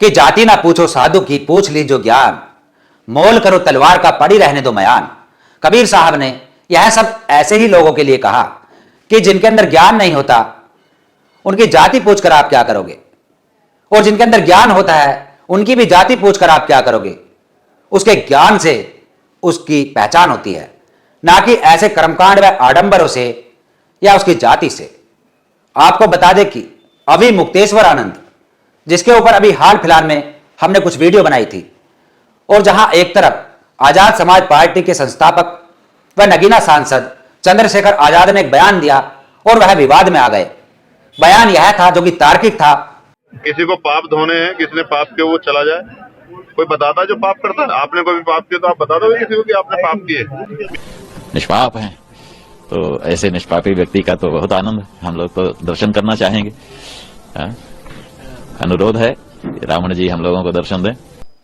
कि जाति ना पूछो साधु की, पूछ लीजो ज्ञान, मोल करो तलवार का, पड़ी रहने दो मयान। कबीर साहब ने यह सब ऐसे ही लोगों के लिए कहा कि जिनके अंदर ज्ञान नहीं होता, उनकी जाति पूछकर आप क्या करोगे, और जिनके अंदर ज्ञान होता है उनकी भी जाति पूछकर आप क्या करोगे। उसके ज्ञान से उसकी पहचान होती है, ना कि ऐसे कर्मकांड व आडंबरों से या उसकी जाति से। आपको बता दें कि अभी मुक्तेश्वर आनंद, जिसके ऊपर अभी हाल फिलहाल में हमने कुछ वीडियो बनाई थी, और जहां एक तरफ आजाद समाज पार्टी के संस्थापक व नगीना सांसद चंद्रशेखर आजाद ने एक बयान दिया और वह विवाद में आ गए। बयान यह था जो कि तार्किक था। किसी को पाप धोने हैं, किसी ने पाप किया वो चला जाए, कोई बताता है जो पाप करता है। आपने कोई पाप किया तो आप बता दो किसी को कि आपने पाप किए। निष्पाप है तो ऐसे निष्पापी व्यक्ति का तो बहुत आनंद, हम लोग तो दर्शन करना चाहेंगे। अनुरोध है रावण जी हम लोगों को दर्शन दें।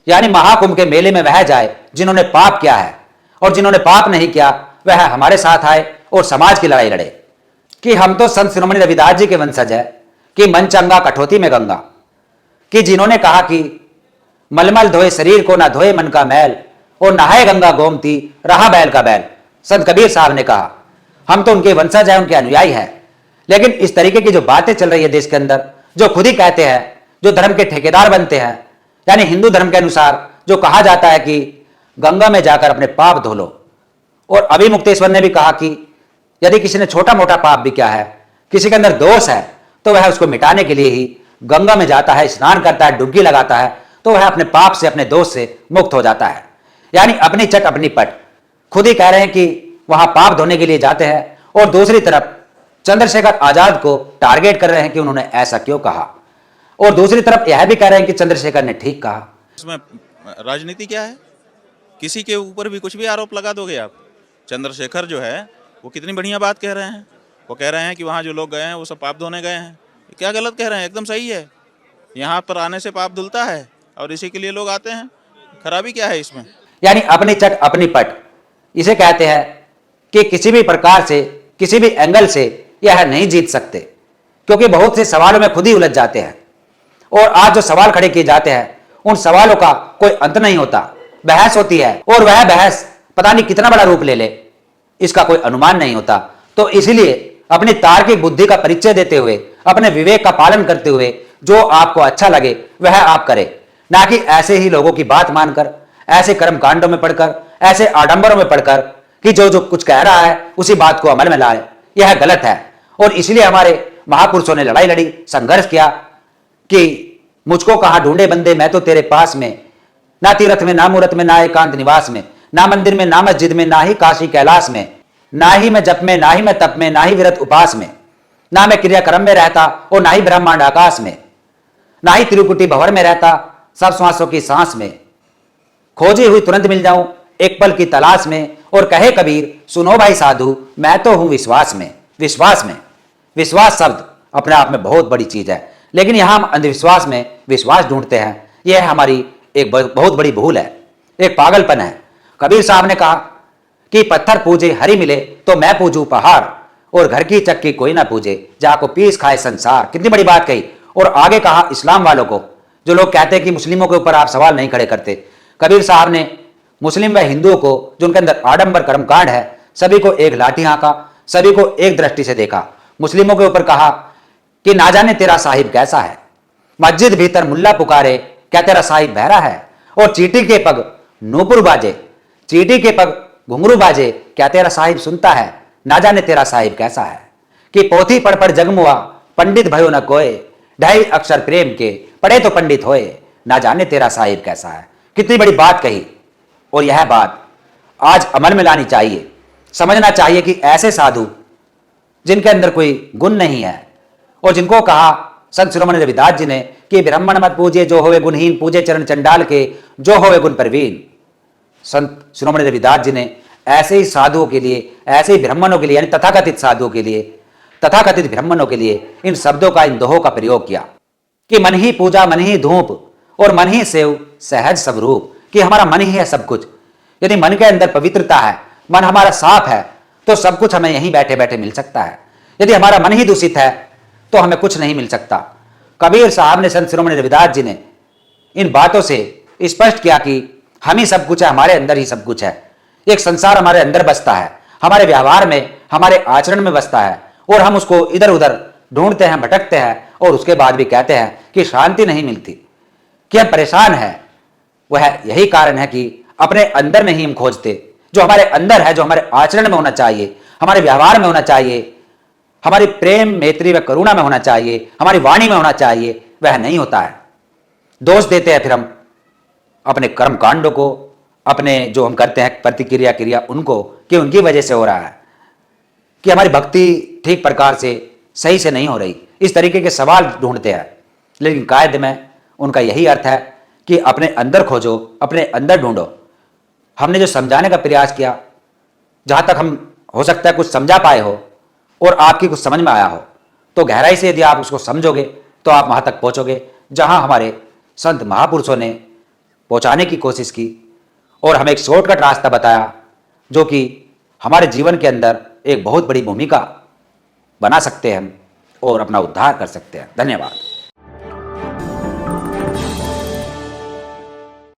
यानी महाकुंभ के मेले में वह जाए जिन्होंने पाप किया है, और जिन्होंने पाप नहीं किया वह हमारे साथ आए और समाज की लड़ाई लड़े। कि हम तो संत शिरोमणि रविदास जी के वंशज है, कि मन चंगा कठौती में गंगा, कि जिन्होंने कहा कि मलमल धोए शरीर को, ना धोए मन का मैल, और नहाए गंगा गोमती, रहा बैल का बैल। संत कबीर साहब ने कहा हम तो उनके वंशज हैं, उनके अनुयायी हैं। लेकिन इस तरीके की जो बातें चल रही है देश के अंदर, जो खुद ही कहते हैं, जो धर्म के ठेकेदार बनते हैं, यानी हिंदू धर्म के अनुसार जो कहा जाता है कि गंगा में जाकर अपने पाप धो लो। और अभी मुक्तेश्वर ने भी कहा कि यदि किसी ने छोटा मोटा पाप भी किया है, किसी के अंदर दोष है, तो वह उसको मिटाने के लिए ही गंगा में जाता है, स्नान करता है, डुबकी लगाता है, तो वह अपने पाप से, अपने दोष से मुक्त हो जाता है। यानी अपनी चट अपनी पट, खुद ही कह रहे हैं कि वहां पाप धोने के लिए जाते हैं, और दूसरी तरफ चंद्रशेखर आजाद को टारगेट कर रहे हैं कि उन्होंने ऐसा क्यों कहा, और दूसरी तरफ यह भी कह रहे हैं कि चंद्रशेखर ने ठीक कहा। इसमें राजनीति क्या है? किसी के ऊपर भी कुछ भी आरोप लगा दोगे आप। चंद्रशेखर जो है वो कितनी बढ़िया बात कह रहे हैं। वो कह रहे हैं कि वहाँ जो लोग गए हैं वो सब पाप धोने गए हैं। क्या गलत कह रहे हैं? एकदम सही है। यहाँ पर आने से पाप धुलता है और इसी के लिए लोग आते हैं। खराबी क्या है इसमें? यानी अपनी चट अपनी पट, इसे कहते हैं कि किसी भी प्रकार से, किसी भी एंगल से यह नहीं जीत सकते, क्योंकि बहुत से सवालों में खुद ही उलझ जाते हैं। और आज जो सवाल खड़े किए जाते हैं, उन सवालों का कोई अंत नहीं होता। बहस होती है, और वह बहस पता नहीं कितना बड़ा रूप ले ले, इसका कोई अनुमान नहीं होता। तो इसीलिए अपनी तार्किक बुद्धि का परिचय देते हुए, अपने विवेक का पालन करते हुए, जो आपको अच्छा लगे वह आप करें, ना कि ऐसे ही लोगों की बात मानकर, ऐसे कर्म कांडों में पढ़कर, ऐसे आडंबरों में पढ़कर कि जो जो कुछ कह रहा है उसी बात को अमल में लाए। यह गलत है। और इसलिए हमारे महापुरुषों ने लड़ाई लड़ी, संघर्ष किया कि मुझको कहां ढूंढे बंदे, मैं तो तेरे पास में, ना तीर्थ में, ना मूर्त में, ना एकांत निवास में, ना मंदिर में, ना मस्जिद में, ना ही काशी कैलाश में, ना ही मैं जप में, ना ही मैं तप में, ना ही विरत उपास में, ना मैं क्रियाक्रम में रहता और ना ही ब्रह्मांड आकाश में, ना ही त्रिकुटी भंवर में रहता, सब श्वासों की सांस में, खोजी हुई तुरंत मिल जाऊं एक पल की तलाश में। और कहे कबीर सुनो भाई साधु, मैं तो हूं विश्वास में। विश्वास में, विश्वास शब्द अपने आप में बहुत बड़ी चीज है, लेकिन यहां हम अंधविश्वास में विश्वास ढूंढते हैं। यह हमारी एक बहुत बड़ी भूल है, एक पागलपन है। कबीर साहब ने कहा कि पत्थर पूजे हरि मिले तो मैं पूजू पहाड़, और घर की चक्की कोई ना पूजे जाको पीस खाए संसार। कितनी बड़ी बात कही। और आगे कहा इस्लाम वालों को, जो लोग कहते हैं कि मुस्लिमों के ऊपर आप सवाल नहीं खड़े करते, कबीर साहब ने मुस्लिम व हिंदुओं को, जो उनके अंदर आडंबर कर्मकांड है, सभी को एक लाठी हाँका, सभी को एक दृष्टि से देखा। मुस्लिमों के ऊपर कहा कि ना जाने तेरा साहिब कैसा है, मस्जिद भीतर मुल्ला पुकारे क्या तेरा साहिब बहरा है, और चीटी के पग नूपुर बाजे, चीटी के पग घुंघरू बाजे क्या तेरा साहिब सुनता है, ना जाने तेरा साहिब कैसा है। कि पोथी पढ़ पढ़ जगमुआ पंडित भयो न कोय, ढाई अक्षर प्रेम के पढ़े तो पंडित होए, ना जाने तेरा साहिब कैसा है। कितनी बड़ी बात कही। और यह बात आज अमल में लानी चाहिए। समझना चाहिए कि ऐसे साधु जिनके अंदर कोई गुण नहीं है, और जिनको कहा संत शिरोमणि रविदास जी ने कि ब्राह्मण मत पूजे जो होवे गुणहीन, पूजे चरण चंडाल के जो होवे गुण प्रवीण। संत शिरोमणि रविदास जी ने ऐसे ही साधुओं के लिए, ऐसे ही ब्राह्मणों के लिए, यानी तथाकथित साधुओं के लिए, तथाकथित ब्राह्मणों के लिए इन शब्दों का, इन दोहों का प्रयोग किया कि मन ही पूजा, मन ही धूप, और मन ही सेव सहज सब रूप। कि हमारा मन ही है सब कुछ। यदि मन के अंदर पवित्रता है, मन हमारा साफ है, तो सब कुछ हमें यहीं बैठे बैठे मिल सकता है। यदि हमारा मन ही दूषित है तो हमें कुछ नहीं मिल सकता। कबीर साहब ने, संत शिरोमणि रविदास जी ने इन बातों से स्पष्ट किया कि हम ही सब कुछ है, हमारे अंदर ही सब कुछ है। एक संसार हमारे अंदर बसता है, हमारे व्यवहार में, हमारे आचरण में बसता है, और हम उसको इधर उधर ढूंढते हैं, भटकते हैं, और उसके बाद भी कहते हैं कि शांति नहीं मिलती, कि हम परेशान हैं। वह यही कारण है कि अपने अंदर नहीं हम खोजते। जो हमारे अंदर है, जो हमारे आचरण में होना चाहिए, हमारे व्यवहार में होना चाहिए, हमारी प्रेम, मैत्री व करुणा में होना चाहिए, हमारी वाणी में होना चाहिए, वह नहीं होता है। दोष देते हैं फिर हम अपने कर्म कांडों को, अपने जो हम करते हैं प्रतिक्रिया क्रिया उनको, कि उनकी वजह से हो रहा है, कि हमारी भक्ति ठीक प्रकार से सही से नहीं हो रही। इस तरीके के सवाल ढूंढते हैं। लेकिन कायदे में उनका यही अर्थ है कि अपने अंदर खोजो, अपने अंदर ढूंढो। हमने जो समझाने का प्रयास किया, जहाँ तक हम हो सकता है कुछ समझा पाए हो और आपकी कुछ समझ में आया हो, तो गहराई से यदि आप उसको समझोगे तो आप वहाँ तक पहुँचोगे जहाँ हमारे संत महापुरुषों ने पहुँचाने की कोशिश की, और हमें एक शॉर्टकट रास्ता बताया जो कि हमारे जीवन के अंदर एक बहुत बड़ी भूमिका बना सकते हैं हम और अपना उद्धार कर सकते हैं। धन्यवाद।